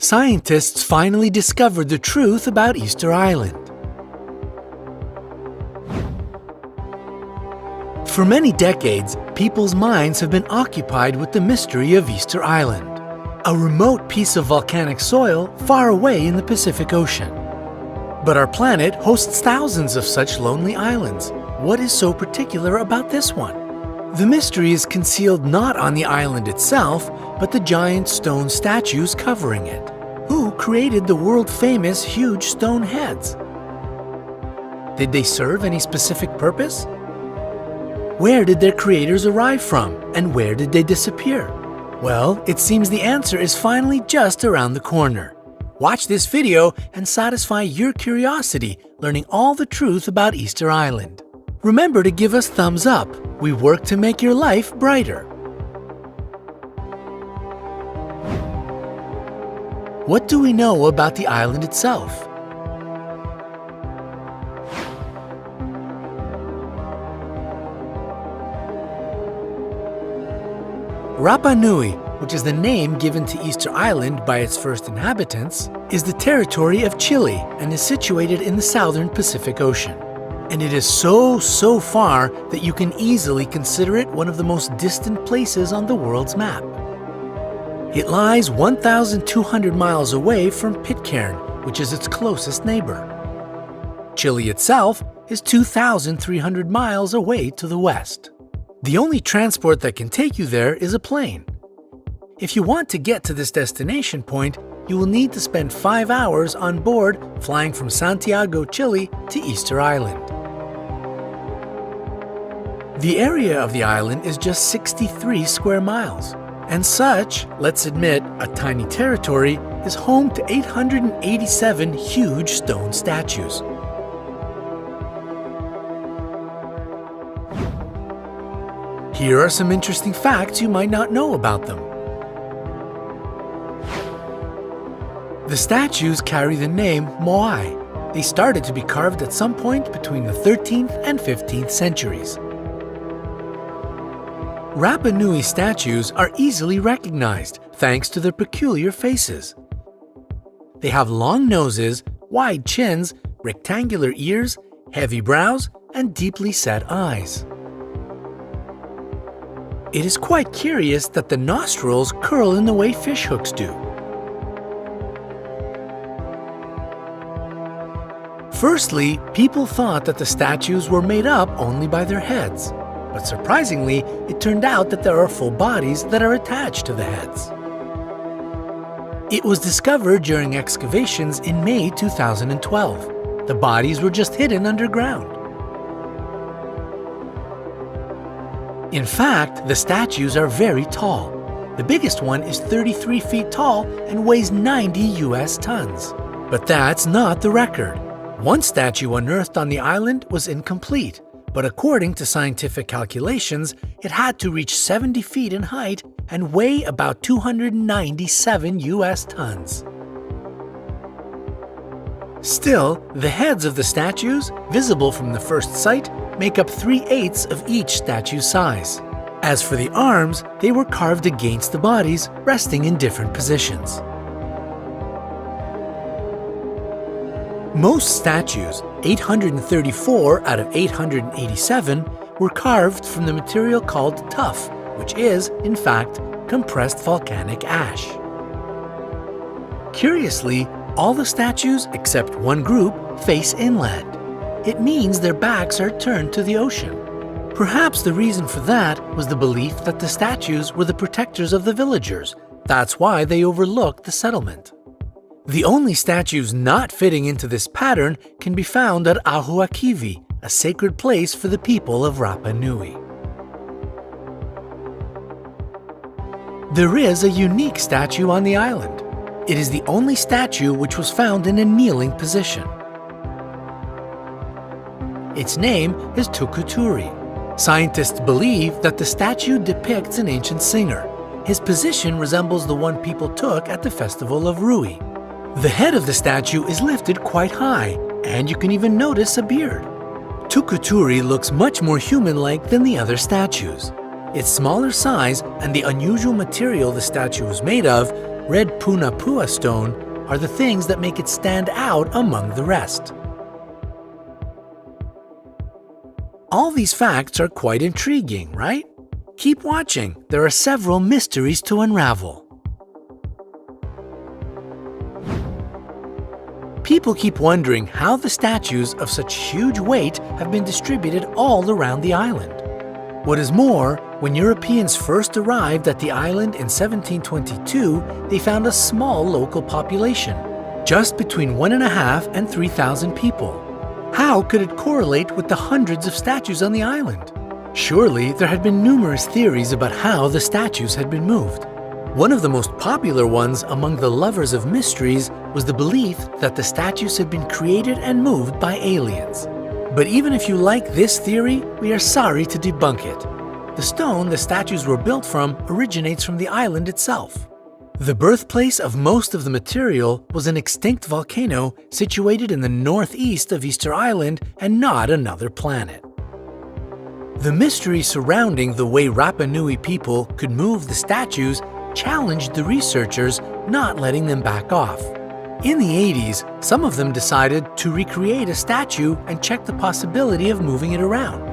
Scientists finally discovered the truth about Easter Island. For many decades, people's minds have been occupied with the mystery of Easter Island, a remote piece of volcanic soil far away in the Pacific Ocean. But our planet hosts thousands of such lonely islands. What is so particular about this one? The mystery is concealed not on the island itself, but the giant stone statues covering it. Who created the world-famous huge stone heads? Did they serve any specific purpose? Where did their creators arrive from, and where did they disappear? Well, it seems the answer is finally just around the corner. Watch this video and satisfy your curiosity, learning all the truth about Easter Island. Remember to give us thumbs up. We work to make your life brighter. What do we know about the island itself? Rapa Nui, which is the name given to Easter Island by its first inhabitants, is the territory of Chile and is situated in the southern Pacific Ocean. And it is so far that you can easily consider it one of the most distant places on the world's map. It lies 1,200 miles away from Pitcairn, which is its closest neighbor. Chile itself is 2,300 miles away to the west. The only transport that can take you there is a plane. If you want to get to this destination point, you will need to spend 5 hours on board flying from Santiago, Chile to Easter Island. The area of the island is just 63 square miles. And such, let's admit, a tiny territory, is home to 887 huge stone statues. Here are some interesting facts you might not know about them. The statues carry the name Moai. They started to be carved at some point between the 13th and 15th centuries. Rapa Nui statues are easily recognized thanks to their peculiar faces. They have long noses, wide chins, rectangular ears, heavy brows, and deeply set eyes. It is quite curious that the nostrils curl in the way fishhooks do. Firstly, people thought that the statues were made up only by their heads. But surprisingly, it turned out that there are full bodies that are attached to the heads. It was discovered during excavations in May 2012. The bodies were just hidden underground. In fact, the statues are very tall. The biggest one is 33 feet tall and weighs 90 US tons. But that's not the record. One statue unearthed on the island was incomplete. But according to scientific calculations, it had to reach 70 feet in height and weigh about 297 US tons. Still, the heads of the statues, visible from the first sight, make up 3/8 of each statue's size. As for the arms, they were carved against the bodies, resting in different positions. Most statues, 834 out of 887, were carved from the material called tuff, which is, in fact, compressed volcanic ash. Curiously, all the statues except one group face inland. It means their backs are turned to the ocean. Perhaps the reason for that was the belief that the statues were the protectors of the villagers. That's why they overlooked the settlement. The only statues not fitting into this pattern can be found at Ahuakivi, a sacred place for the people of Rapa Nui. There is a unique statue on the island. It is the only statue which was found in a kneeling position. Its name is Tukuturi. Scientists believe that the statue depicts an ancient singer. His position resembles the one people took at the festival of Rui. The head of the statue is lifted quite high, and you can even notice a beard. Tukuturi looks much more human-like than the other statues. Its smaller size and the unusual material the statue was made of red Punapua stone are the things that make it stand out among the rest. All these facts are quite intriguing, right? Keep watching. There are several mysteries to unravel. People keep wondering how the statues of such huge weight have been distributed all around the island. What is more, when Europeans first arrived at the island in 1722, they found a small local population, just between 1,500 and 3,000 people. How could it correlate with the hundreds of statues on the island? Surely there had been numerous theories about how the statues had been moved. One of the most popular ones among the lovers of mysteries was the belief that the statues had been created and moved by aliens. But even if you like this theory, we are sorry to debunk it. The stone the statues were built from originates from the island itself. The birthplace of most of the material was an extinct volcano situated in the northeast of Easter Island and not another planet. The mystery surrounding the way Rapa Nui people could move the statues challenged the researchers, not letting them back off. In the 80s, some of them decided to recreate a statue and check the possibility of moving it around.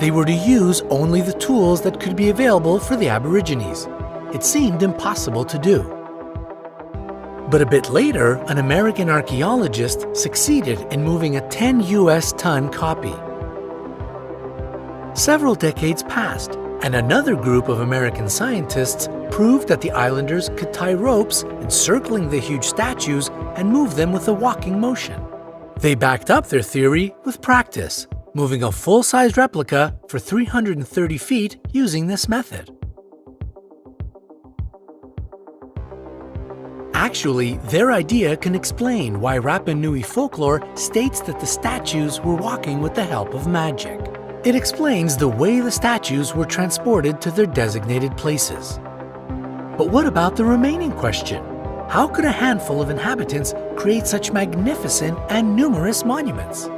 They were to use only the tools that could be available for the Aborigines. It seemed impossible to do. But a bit later, an American archaeologist succeeded in moving a 10 US ton copy. Several decades passed, and another group of American scientists proved that the islanders could tie ropes encircling the huge statues and move them with a walking motion. They backed up their theory with practice, moving a full-size replica for 330 feet using this method. Actually, their idea can explain why Rapa Nui folklore states that the statues were walking with the help of magic. It explains the way the statues were transported to their designated places. But what about the remaining question? How could a handful of inhabitants create such magnificent and numerous monuments?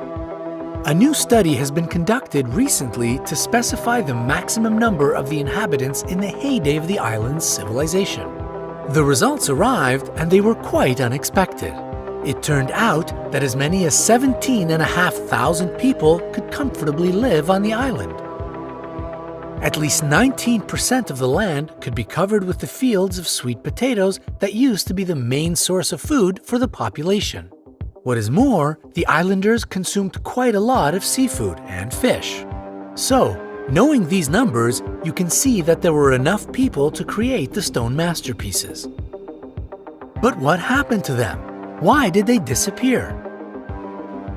A new study has been conducted recently to specify the maximum number of the inhabitants in the heyday of the island's civilization. The results arrived and they were quite unexpected. It turned out that as many as 17,500 people could comfortably live on the island. At least 19% of the land could be covered with the fields of sweet potatoes that used to be the main source of food for the population. What is more, the islanders consumed quite a lot of seafood and fish. So, knowing these numbers, you can see that there were enough people to create the stone masterpieces. But what happened to them? Why did they disappear?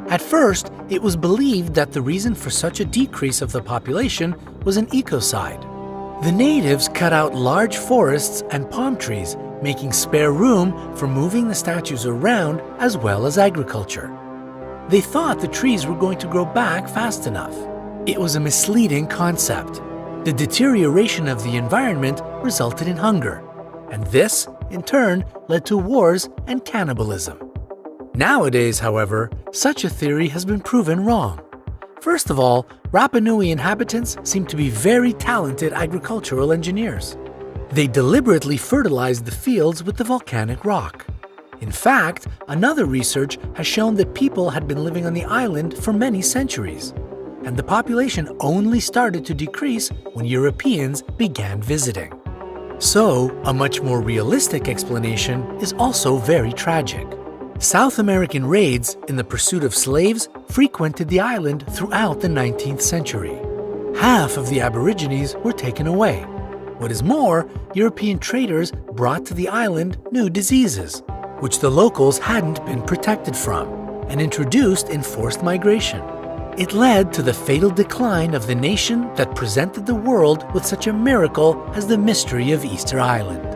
At first, it was believed that the reason for such a decrease of the population was an ecocide. The natives cut out large forests and palm trees, making spare room for moving the statues around as well as agriculture. They thought the trees were going to grow back fast enough. It was a misleading concept. The deterioration of the environment resulted in hunger, and this, in turn, led to wars and cannibalism. Nowadays, however, such a theory has been proven wrong. First of all, Rapa Nui inhabitants seem to be very talented agricultural engineers. They deliberately fertilized the fields with the volcanic rock. In fact, another research has shown that people had been living on the island for many centuries, and the population only started to decrease when Europeans began visiting. So, a much more realistic explanation is also very tragic. South American raids in the pursuit of slaves frequented the island throughout the 19th century. Half of the Aborigines were taken away. What is more, European traders brought to the island new diseases, which the locals hadn't been protected from, and introduced enforced migration. It led to the fatal decline of the nation that presented the world with such a miracle as the mystery of Easter Island.